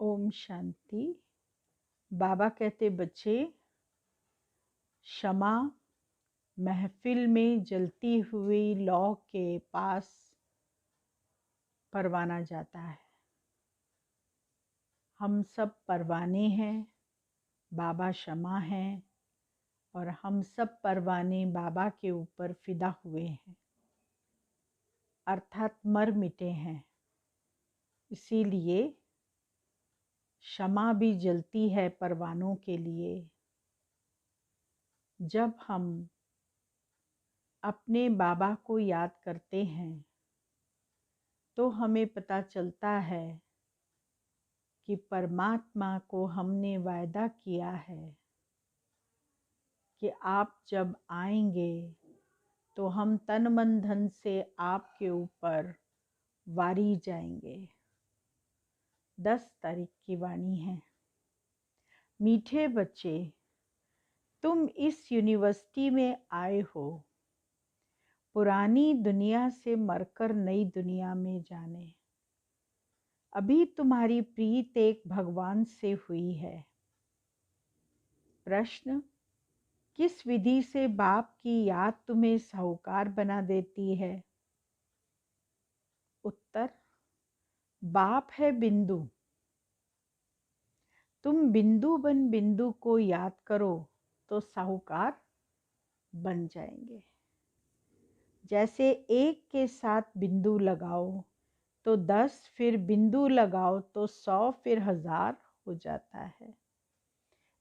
ओम शांति। बाबा कहते बच्चे, क्षमा महफिल में जलती हुई लौ के पास परवाना जाता है। हम सब परवाने हैं, बाबा क्षमा हैं और हम सब परवाने बाबा के ऊपर फिदा हुए हैं, अर्थात मर मिटे हैं। इसीलिए क्षमा भी जलती है परवानों के लिए। जब हम अपने बाबा को याद करते हैं तो हमें पता चलता है कि परमात्मा को हमने वायदा किया है कि आप जब आएंगे तो हम तन मन धन से आपके ऊपर वारी जाएंगे। 10 तारीख की वाणी है। मीठे बच्चे, तुम इस यूनिवर्सिटी में आए हो पुरानी दुनिया से मरकर नई दुनिया में जाने। अभी तुम्हारी प्रीत एक भगवान से हुई है। प्रश्न, किस विधि से बाप की याद तुम्हें साहूकार बना देती है? उत्तर, बाप है बिंदु। तुम बिंदु बन बिंदु को याद करो तो साहूकार बन जाएंगे। जैसे एक के साथ बिंदु लगाओ तो 10, फिर बिंदु लगाओ तो 100, फिर 1000 हो जाता है।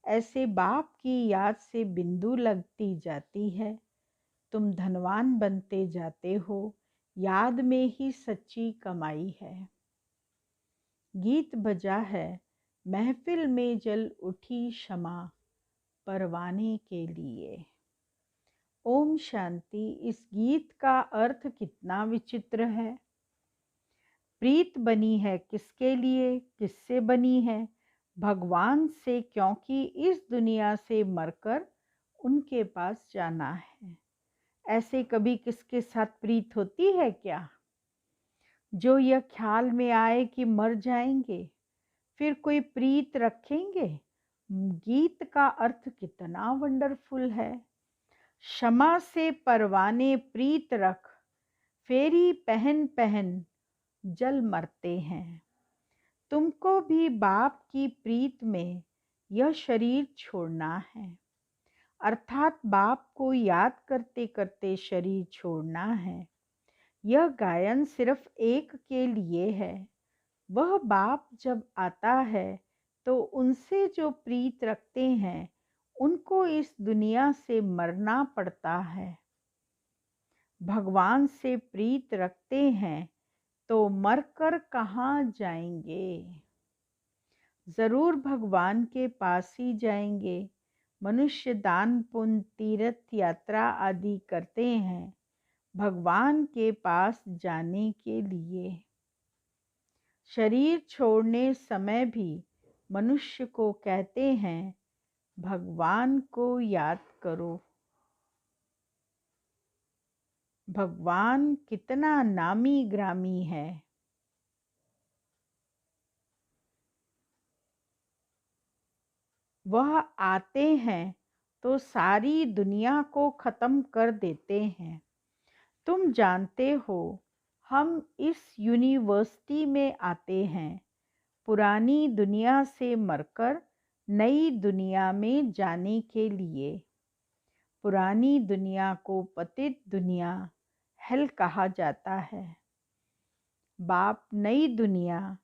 ऐसे बाप की याद से बिंदु लगती जाती है। तुम धनवान बनते जाते हो। याद में ही सच्ची कमाई है। गीत बजा है, महफिल में जल उठी क्षमा परवाने के लिए। ओम शांति। इस गीत का अर्थ कितना विचित्र है। प्रीत बनी है किसके लिए, किससे बनी है? भगवान से, क्योंकि इस दुनिया से मरकर उनके पास जाना है। ऐसे कभी किसके साथ प्रीत होती है क्या? जो यह ख्याल में आए कि मर जाएंगे फिर कोई प्रीत रखेंगे? गीत का अर्थ कितना वंडरफुल है। क्षमा से परवाने प्रीत रख, फेरी पहन पहन जल मरते हैं। तुमको भी बाप की प्रीत में यह शरीर छोड़ना है, अर्थात बाप को याद करते करते शरीर छोड़ना है। यह गायन सिर्फ एक के लिए है। वह बाप जब आता है तो उनसे जो प्रीत रखते हैं उनको इस दुनिया से मरना पड़ता है। भगवान से प्रीत रखते हैं तो मरकर कहाँ जाएंगे? जरूर भगवान के पास ही जाएंगे। मनुष्य दान पुण्य तीर्थ यात्रा आदि करते हैं भगवान के पास जाने के लिए। शरीर छोड़ने समय भी मनुष्य को कहते हैं भगवान को याद करो। भगवान कितना नामी ग्रामी है। वह आते हैं तो सारी दुनिया को खत्म कर देते हैं। तुम जानते हो हम इस यूनिवर्सिटी में आते हैं पुरानी दुनिया से मरकर नई दुनिया में जाने के लिए। पुरानी दुनिया को पतित दुनिया, हेल कहा जाता है। बाप नई दुनिया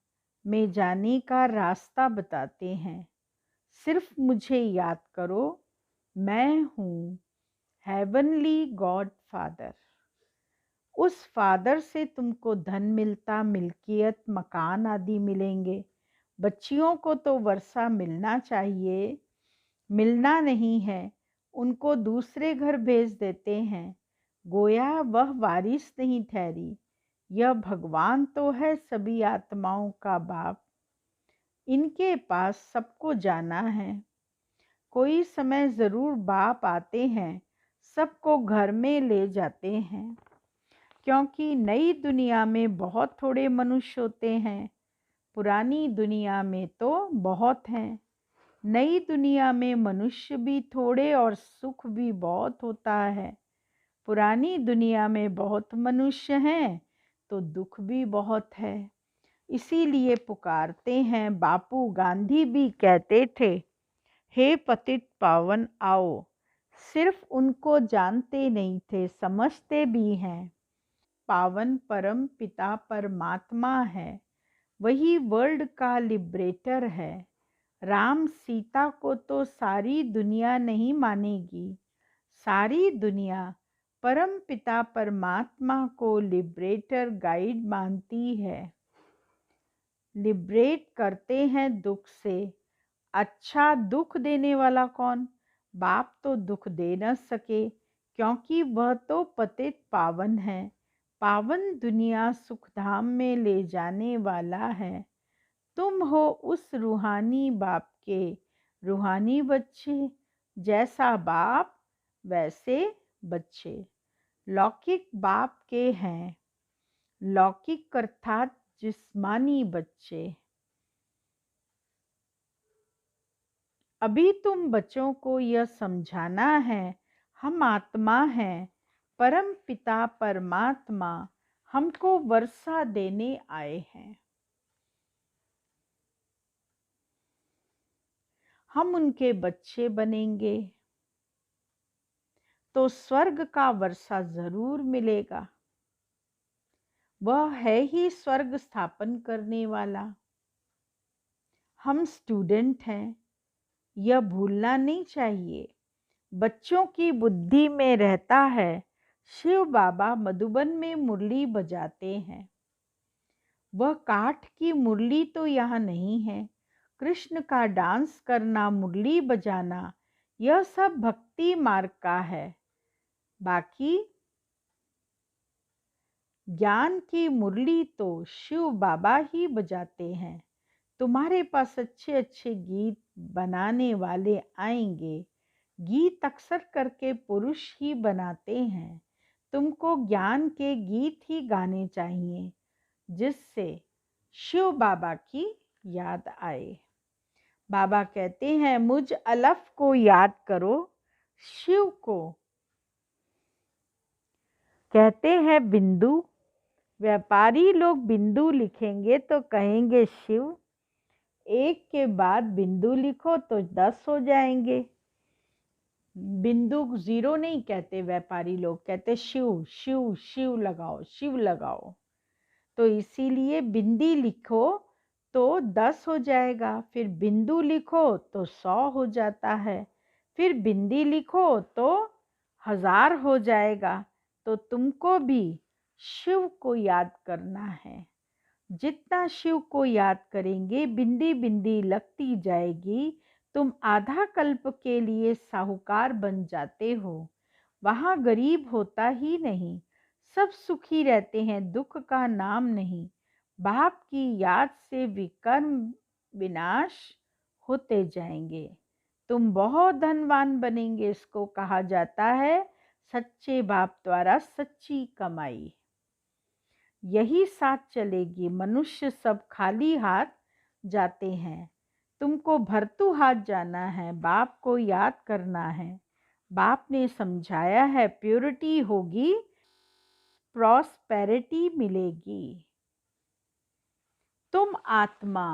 में जाने का रास्ता बताते हैं। सिर्फ मुझे याद करो, मैं हूँ हेवनली गॉड फादर। उस फादर से तुमको धन मिलता, मिल्कियत, मकान आदि मिलेंगे। बच्चियों को तो वर्षा मिलना चाहिए, मिलना नहीं है, उनको दूसरे घर भेज देते हैं। गोया वह वारिस नहीं ठहरी। यह भगवान तो है सभी आत्माओं का बाप। इनके पास सबको जाना है। कोई समय ज़रूर बाप आते हैं, सबको घर में ले जाते हैं, क्योंकि नई दुनिया में बहुत थोड़े मनुष्य होते हैं। पुरानी दुनिया में तो बहुत हैं। नई दुनिया में मनुष्य भी थोड़े और सुख भी बहुत होता है। पुरानी दुनिया में बहुत मनुष्य हैं तो दुख भी बहुत है, इसीलिए पुकारते हैं। बापू गांधी भी कहते थे, हे पतित पावन आओ। सिर्फ उनको जानते नहीं थे, समझते भी हैं। पावन परम पिता परमात्मा है, वही वर्ल्ड का लिबरेटर है। राम सीता को तो सारी दुनिया नहीं मानेगी, सारी दुनिया परम पिता परमात्मा को लिबरेटर गाइड मानती है। लिबरेट करते हैं दुख से। अच्छा, दुख देने वाला कौन? बाप तो दुख दे न सके, क्योंकि वह तो पतित पावन है। पावन दुनिया सुखधाम में ले जाने वाला है। तुम हो उस रूहानी बाप के रूहानी बच्चे। जैसा बाप वैसे बच्चे। लौकिक बाप के हैं, लौकिक अर्थात जिस्मानी बच्चे। अभी तुम बच्चों को यह समझाना है, हम आत्मा हैं, परम पिता परमात्मा हमको वर्षा देने आए हैं। हम उनके बच्चे बनेंगे तो स्वर्ग का वर्षा जरूर मिलेगा। वह है ही स्वर्ग स्थापन करने वाला। हम स्टूडेंट हैं, यह भूलना नहीं चाहिए। बच्चों की बुद्धि में रहता है, शिव बाबा मधुबन में मुरली बजाते हैं। वह काठ की मुरली तो यहाँ नहीं है। कृष्ण का डांस करना, मुरली बजाना, यह सब भक्ति मार्ग का है। बाकी ज्ञान की मुरली तो शिव बाबा ही बजाते हैं। तुम्हारे पास अच्छे अच्छे गीत बनाने वाले आएंगे। गीत अक्सर करके पुरुष ही बनाते हैं। तुमको ज्ञान के गीत ही गाने चाहिए, जिससे शिव बाबा की याद आए। बाबा कहते हैं, मुझ अलफ को याद करो। शिव को कहते हैं बिंदु। व्यापारी लोग बिंदु लिखेंगे तो कहेंगे शिव। एक के बाद बिंदु लिखो तो 10 हो जाएंगे। बिंदु जीरो नहीं कहते व्यापारी लोग, कहते शिव शिव शिव लगाओ, शिव लगाओ। तो इसीलिए बिंदी लिखो तो 10 हो जाएगा, फिर बिंदु लिखो तो 100 हो जाता है, फिर बिंदी लिखो तो 1000 हो जाएगा। तो तुमको भी शिव को याद करना है। जितना शिव को याद करेंगे, बिंदी बिंदी लगती जाएगी। तुम आधा कल्प के लिए साहूकार बन जाते हो। वहाँ गरीब होता ही नहीं, सब सुखी रहते हैं, दुख का नाम नहीं। बाप की याद से विकर्म विनाश होते जाएंगे। तुम बहुत धनवान बनेंगे। इसको कहा जाता है सच्चे बाप द्वारा सच्ची कमाई। यही साथ चलेगी। मनुष्य सब खाली हाथ जाते हैं, तुमको भरतू हाथ जाना है। बाप को याद करना है। बाप ने समझाया है, प्योरिटी होगी, प्रॉस्पेरिटी मिलेगी। तुम आत्मा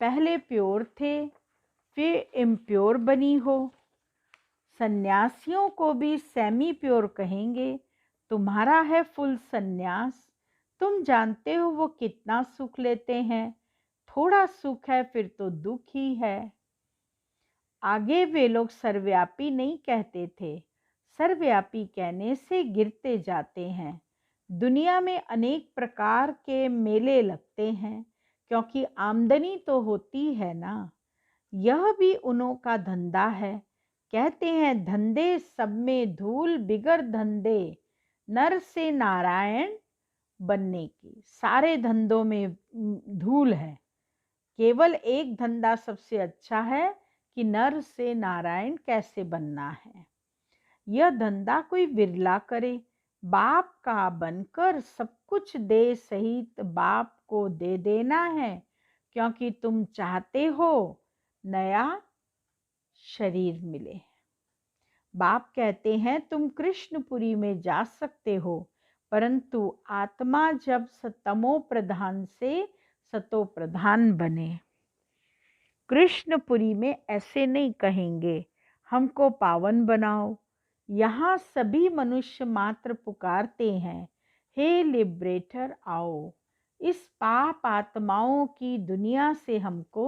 पहले प्योर थे, फिर इम्प्योर बनी हो। सन्यासियों को भी सेमी प्योर कहेंगे। तुम्हारा है फुल सन्यास। तुम जानते हो वो कितना सुख लेते हैं। थोड़ा सुख है फिर तो दुख ही है। आगे वे लोग सर्वव्यापी नहीं कहते थे। सर्वव्यापी कहने से गिरते जाते हैं। दुनिया में अनेक प्रकार के मेले लगते हैं, क्योंकि आमदनी तो होती है ना। यह भी उन्हों का धंधा है। कहते हैं, धंधे सब में धूल, बिगर धंधे नर से नारायण बनने की। सारे धंधों में धूल है। केवल एक धंधा सबसे अच्छा है कि नर से नारायण कैसे बनना है। यह धंधा कोई विरला करे। बाप का बनकर सब कुछ दे सहित बाप सबको दे देना है, क्योंकि तुम चाहते हो नया शरीर मिले। बाप कहते हैं तुम कृष्णपुरी में जा सकते हो, परंतु आत्मा जब तमो प्रधान से सतो प्रधान बने। कृष्णपुरी में ऐसे नहीं कहेंगे हमको पावन बनाओ। यहाँ सभी मनुष्य मात्र पुकारते हैं, हे लिबरेटर आओ, इस पाप आत्माओं की दुनिया से हमको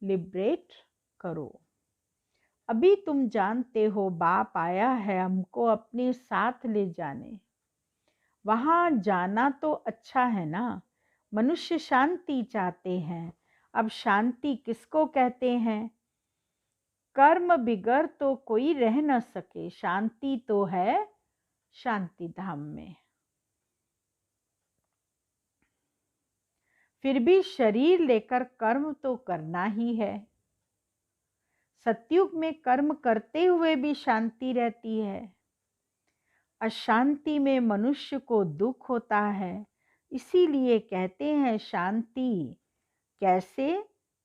लिबरेट करो। अभी तुम जानते हो बाप आया है हमको अपने साथ ले जाने। वहाँ जाना तो अच्छा है ना, मनुष्य शांति चाहते हैं। अब शांति किसको कहते हैं? कर्म बिगर तो कोई रह न सके, शांति तो है शांति धाम में। फिर भी शरीर लेकर कर्म तो करना ही है। सतयुग में कर्म करते हुए भी शांति रहती है। अशांति में मनुष्य को दुख होता है। इसीलिए कहते हैं शांति कैसे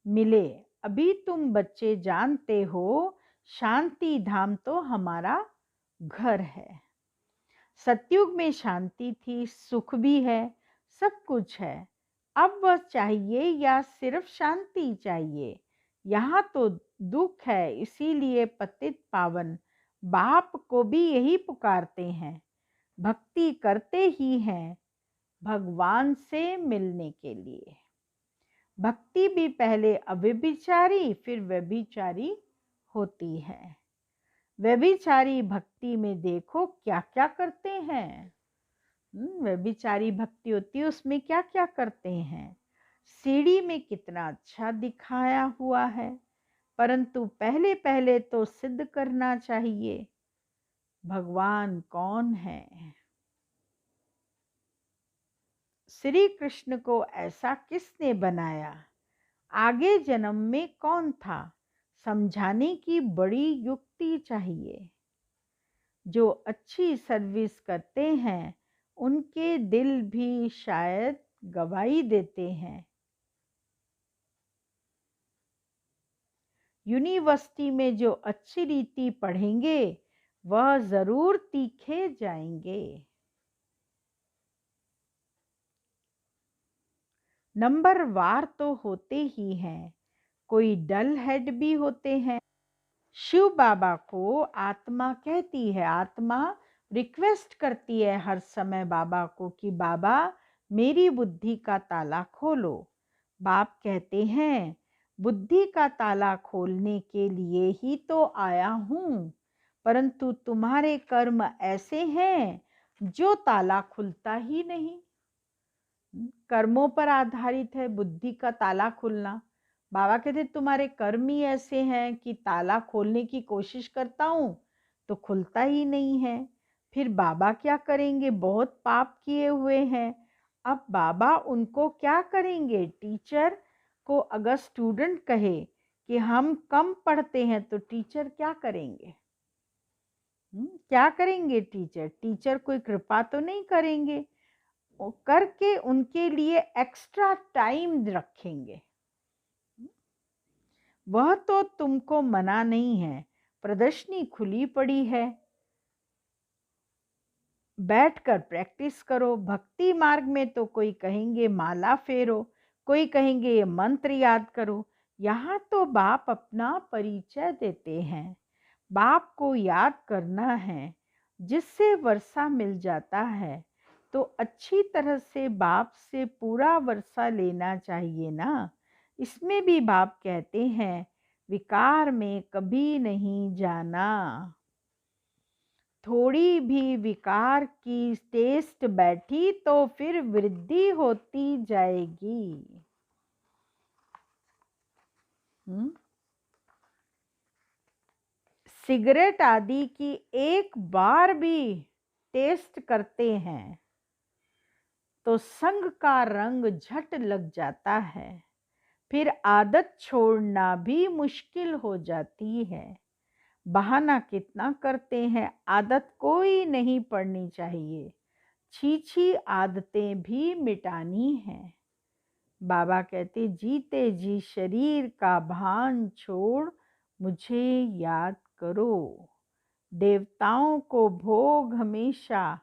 मिले। अभी तुम बच्चे जानते हो शांति धाम तो हमारा घर है। सतयुग में शांति थी, सुख भी है, सब कुछ है। अब वह चाहिए या सिर्फ शांति चाहिए? यहाँ तो दुख है। इसीलिए पतित पावन बाप को भी यही पुकारते हैं, भक्ति करते ही हैं भगवान से मिलने के लिए। भक्ति भी पहले अव्यभिचारी फिर व्यभिचारी होती है। व्यभिचारी भक्ति में देखो क्या क्या करते हैं। व्यभिचारी भक्ति होती है, उसमें क्या क्या करते हैं। सीढ़ी में कितना अच्छा दिखाया हुआ है, परंतु पहले पहले तो सिद्ध करना चाहिए भगवान कौन है। श्री कृष्ण को ऐसा किसने बनाया? आगे जन्म में कौन था? समझाने की बड़ी युक्ति चाहिए। जो अच्छी सर्विस करते हैं उनके दिल भी शायद गवाही देते हैं। यूनिवर्सिटी में जो अच्छी रीति पढ़ेंगे वह जरूर तीखे जाएंगे। नंबर वार तो होते ही हैं, कोई डल हेड भी होते हैं। शिव बाबा को आत्मा कहती है, आत्मा रिक्वेस्ट करती है हर समय बाबा को कि बाबा मेरी बुद्धि का ताला खोलो। बाप कहते हैं बुद्धि का ताला खोलने के लिए ही तो आया हूँ, परंतु तुम्हारे कर्म ऐसे हैं जो ताला खुलता ही नहीं। कर्मों पर आधारित है बुद्धि का ताला खुलना। बाबा कहते तुम्हारे कर्म ही ऐसे हैं कि ताला खोलने की कोशिश करता हूँ तो खुलता ही नहीं है। फिर बाबा क्या करेंगे? बहुत पाप किए हुए हैं। अब बाबा उनको क्या करेंगे? टीचर को अगर स्टूडेंट कहे कि हम कम पढ़ते हैं तो टीचर क्या करेंगे? क्या करेंगे टीचर? टीचर कोई कृपा तो नहीं करेंगे, करके उनके लिए एक्स्ट्रा टाइम रखेंगे। वह तो तुमको मना नहीं है, प्रदर्शनी खुली पड़ी है, बैठकर प्रैक्टिस करो। भक्ति मार्ग में तो कोई कहेंगे माला फेरो, कोई कहेंगे ये मंत्र याद करो। यहाँ तो बाप अपना परिचय देते हैं, बाप को याद करना है, जिससे वर्षा मिल जाता है तो अच्छी तरह से बाप से पूरा वर्षा लेना चाहिए ना। इसमें भी बाप कहते हैं विकार में कभी नहीं जाना। थोड़ी भी विकार की टेस्ट बैठी तो फिर वृद्धि होती जाएगी। सिगरेट आदि की एक बार भी टेस्ट करते हैं तो संग का रंग झट लग जाता है, फिर आदत छोड़ना भी मुश्किल हो जाती है। बहाना कितना करते हैं, आदत कोई नहीं पड़नी चाहिए, छी आदतें भी मिटानी हैं। बाबा कहते जीते जी शरीर का भान छोड़ मुझे याद करो। देवताओं को भोग हमेशा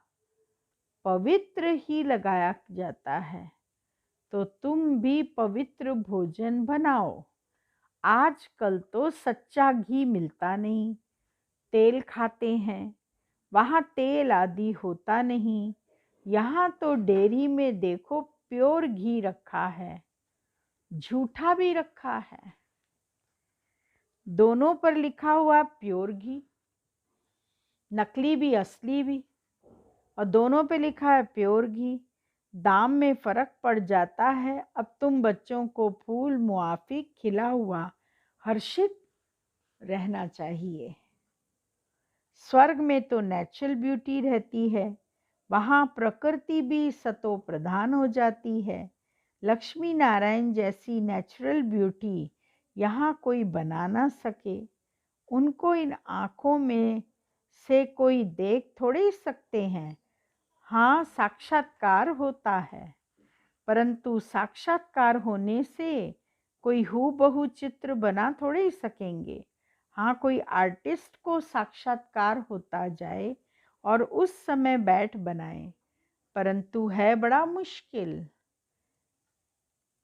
पवित्र ही लगाया जाता है, तो तुम भी पवित्र भोजन बनाओ। आजकल तो सच्चा घी मिलता नहीं, तेल खाते हैं, वहाँ तेल आदि होता नहीं। यहाँ तो डेयरी में देखो प्योर घी रखा है, झूठा भी रखा है। दोनों पर लिखा हुआ प्योर घी, नकली भी असली भी, और दोनों पे लिखा है प्योर घी। दाम में फर्क पड़ जाता है। अब तुम बच्चों को फूल मुआफिक खिला हुआ हर्षित रहना चाहिए। स्वर्ग में तो नेचुरल ब्यूटी रहती है, वहाँ प्रकृति भी सतो प्रधान हो जाती है। लक्ष्मी नारायण जैसी नेचुरल ब्यूटी यहाँ कोई बना ना सके। उनको इन आँखों में से कोई देख थोड़े सकते हैं। हाँ, साक्षात्कार होता है, परंतु साक्षात्कार होने से कोई हूबहू चित्र बना थोड़े ही सकेंगे। हाँ, कोई आर्टिस्ट को साक्षात्कार होता जाए और उस समय बैठ बनाए, परंतु है बड़ा मुश्किल।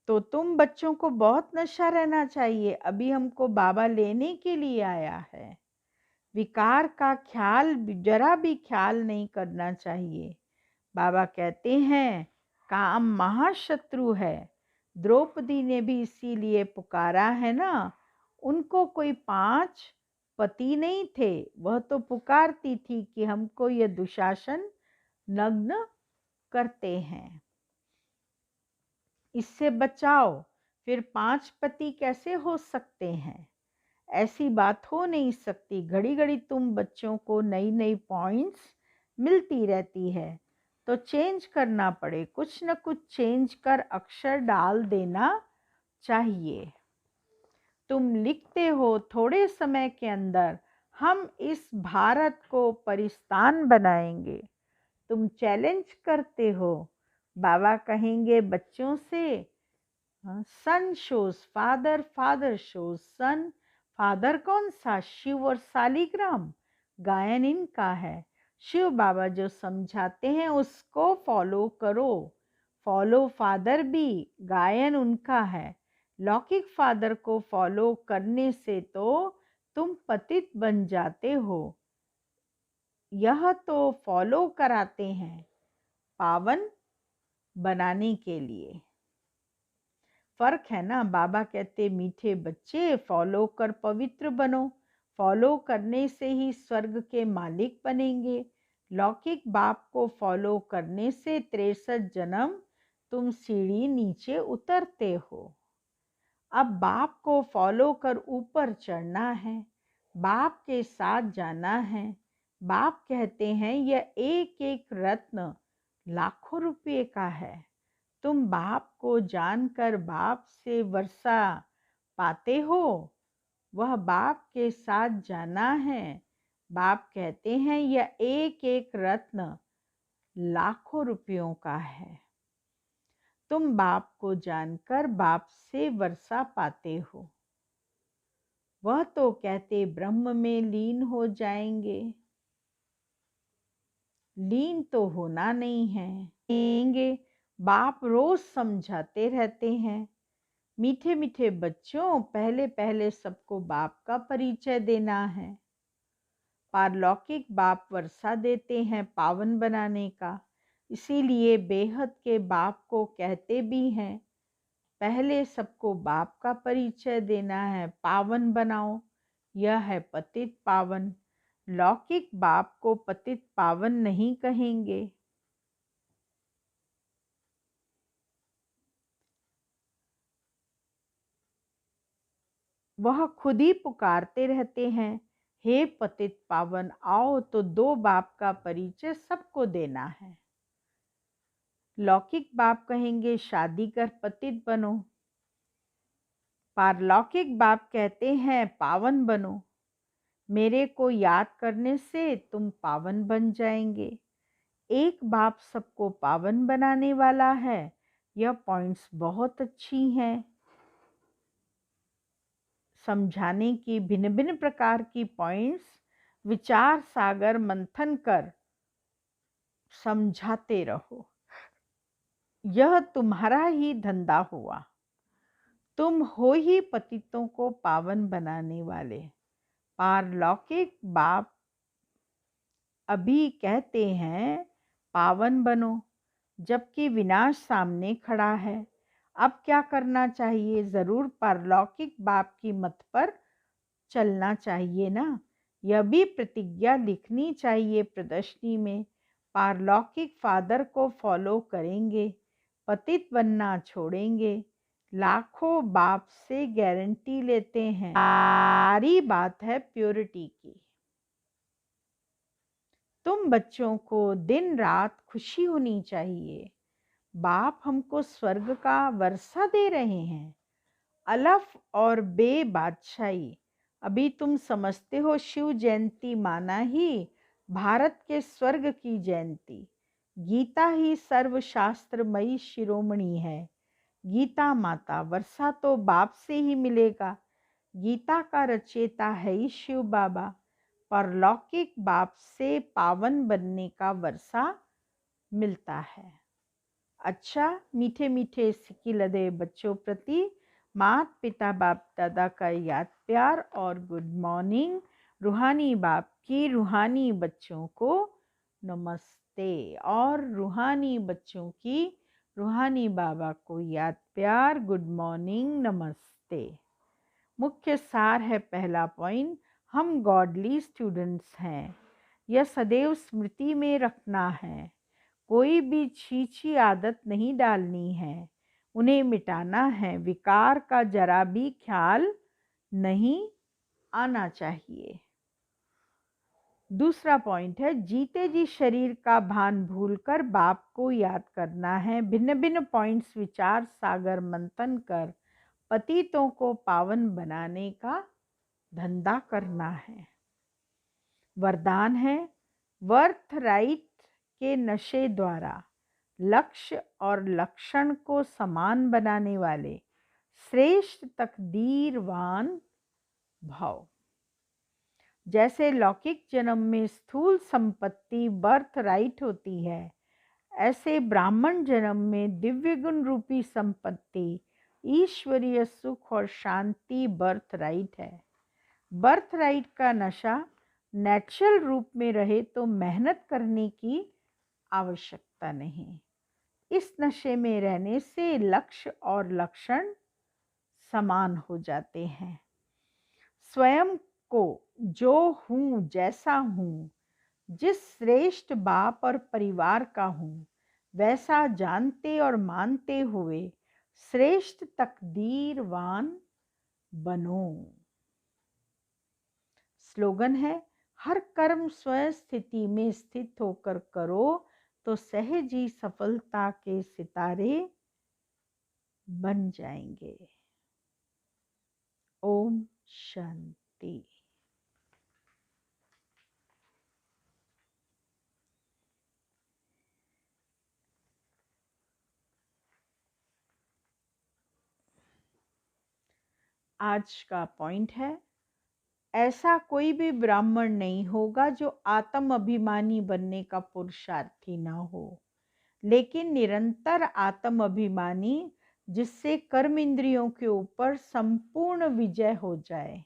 तो तुम बच्चों को बहुत नशा रहना चाहिए। अभी हमको बाबा लेने के लिए आया है। विकार का ख्याल जरा भी ख्याल नहीं करना चाहिए। बाबा कहते हैं काम महाशत्रु है। द्रौपदी ने भी इसीलिए पुकारा है ना। उनको कोई 5 पति नहीं थे, वह तो पुकारती थी कि हमको ये दुशासन नग्न करते हैं, इससे बचाओ। फिर 5 पति कैसे हो सकते हैं? ऐसी बात हो नहीं सकती। घड़ी घड़ी तुम बच्चों को नई नई पॉइंट्स मिलती रहती है, तो चेंज करना पड़े, कुछ न कुछ चेंज कर अक्षर डाल देना चाहिए। तुम लिखते हो थोड़े समय के अंदर हम इस भारत को परिस्तान बनाएंगे। तुम चैलेंज करते हो, बाबा कहेंगे बच्चों से सन शोज फादर, फादर शोज सन। फादर कौन सा? शिव और सालिग्राम। गायन इनका है। शिव बाबा जो समझाते हैं उसको फॉलो करो। फॉलो फादर भी, गायन उनका है। लौकिक फादर को फॉलो करने से तो तुम पतित बन जाते हो। यह तो फॉलो कराते हैं पावन बनाने के लिए। फर्क है ना। बाबा कहते मीठे बच्चे फॉलो कर पवित्र बनो। फॉलो करने से ही स्वर्ग के मालिक बनेंगे। लौकिक बाप को फॉलो करने से 63 जन्म तुम सीढ़ी नीचे उतरते हो। अब बाप को फॉलो कर ऊपर चढ़ना है, बाप के साथ जाना है। बाप कहते हैं यह एक एक रत्न लाखों रुपए का है। तुम बाप को जानकर बाप से वर्षा पाते हो, वह बाप के साथ जाना है। बाप कहते हैं यह एक एक रत्न लाखों रुपयों का है। तुम बाप को जानकर बाप से वर्षा पाते हो। वह तो कहते ब्रह्म में लीन हो जाएंगे। लीन तो होना नहीं है। बाप रोज समझाते रहते हैं, मीठे मीठे बच्चों पहले पहले सबको बाप का परिचय देना है। पारलौकिक बाप वर्षा देते हैं पावन बनाने का, इसीलिए बेहद के बाप को कहते भी हैं पहले सबको बाप का परिचय देना है, पावन बनाओ। यह है पतित पावन। लौकिक बाप को पतित पावन नहीं कहेंगे। वह खुद ही पुकारते रहते हैं, हे पतित पावन आओ। तो 2 बाप का परिचय सबको देना है। लौकिक बाप कहेंगे शादी कर पतित बनो। पारलौकिक बाप कहते हैं पावन बनो। मेरे को याद करने से तुम पावन बन जाएंगे। एक बाप सबको पावन बनाने वाला है, यह पॉइंट्स बहुत अच्छी हैं। समझाने की भिन्न भिन्न प्रकार की पॉइंट्स विचार सागर मंथन कर समझाते रहो। यह तुम्हारा ही धंधा हुआ। तुम हो ही पतितों को पावन बनाने वाले। पारलौकिक बाप अभी कहते हैं पावन बनो, जबकि विनाश सामने खड़ा है। अब क्या करना चाहिए? जरूर पारलौकिक बाप की मत पर चलना चाहिए ना। यह भी प्रतिज्ञा लिखनी चाहिए प्रदर्शनी में। पारलौकिक फादर को फॉलो करेंगे, पतित बनना छोड़ेंगे। लाखों बाप से गारंटी लेते हैं। सारी बात है प्योरिटी की। तुम बच्चों को दिन रात खुशी होनी चाहिए। बाप हमको स्वर्ग का वर्षा दे रहे हैं, अलफ और बे बादशाही। अभी तुम समझते हो शिव जयंती माना ही भारत के स्वर्ग की जयंती। गीता ही सर्वशास्त्रमयी शिरोमणि है। गीता माता वर्षा तो बाप से ही मिलेगा। गीता का रचयिता है ही शिव बाबा। परलौकिक बाप से पावन बनने का वर्षा मिलता है। अच्छा मीठे मीठे सिक्की लदे बच्चों प्रति माता पिता बाप दादा का याद प्यार और गुड मॉर्निंग। रूहानी बाप की रूहानी बच्चों को नमस्ते और रूहानी बच्चों की रूहानी बाबा को याद प्यार गुड मॉर्निंग नमस्ते। मुख्य सार है पहला पॉइंट, हम गॉडली स्टूडेंट्स हैं। यह सदैव स्मृति में रखना है। कोई भी छीछी आदत नहीं डालनी है, उन्हें मिटाना है। विकार का जरा भी ख्याल नहीं आना चाहिए। दूसरा पॉइंट है जीते जी शरीर का भान भूलकर बाप को याद करना है। भिन्न भिन्न पॉइंट्स विचार सागर मंथन कर पतितों को पावन बनाने का धंधा करना है। वरदान है वर्थ राइट के नशे द्वारा लक्ष्य और लक्षण को समान बनाने वाले श्रेष्ठ तकदीरवान भाव। जैसे लौकिक जन्म में स्थूल संपत्ति बर्थ राइट होती है, ऐसे ब्राह्मण जन्म में दिव्य गुण रूपी संपत्ति ईश्वरीय सुख और शांति बर्थ राइट है। बर्थ राइट का नशा नेचुरल रूप में रहे तो मेहनत करने की आवश्यकता नहीं। इस नशे में रहने से लक्ष्य और लक्षण समान हो जाते हैं। स्वयं को जो हूँ जैसा हूँ, जिस श्रेष्ठ बाप और परिवार का हूँ वैसा जानते और मानते हुए श्रेष्ठ तकदीरवान बनो। स्लोगन है हर कर्म स्वयं स्थिति में स्थित होकर करो तो सहज ही सफलता के सितारे बन जाएंगे। ओम शांति। आज का पॉइंट है ऐसा कोई भी ब्राह्मण नहीं होगा जो आत्म अभिमानी बनने का पुरुषार्थी न हो, लेकिन निरंतर आत्म अभिमानी जिससे कर्म इंद्रियों के ऊपर संपूर्ण विजय हो जाए।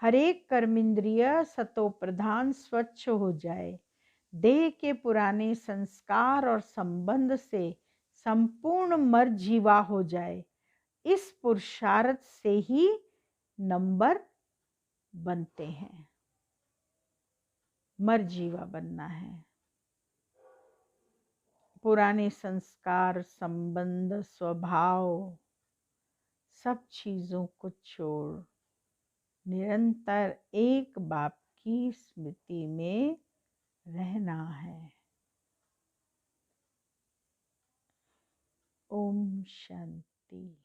हरेक कर्म इंद्रिय सतो प्रधान स्वच्छ हो जाए। देह के पुराने संस्कार और संबंध से संपूर्ण मर्जीवा हो जाए। इस पुरुषार्थ से ही नंबर बनते हैं। मर्जीवा बनना है। पुराने संस्कार संबंध स्वभाव सब चीजों को छोड़ निरंतर एक बाप की स्मृति में रहना है। ओम शांति।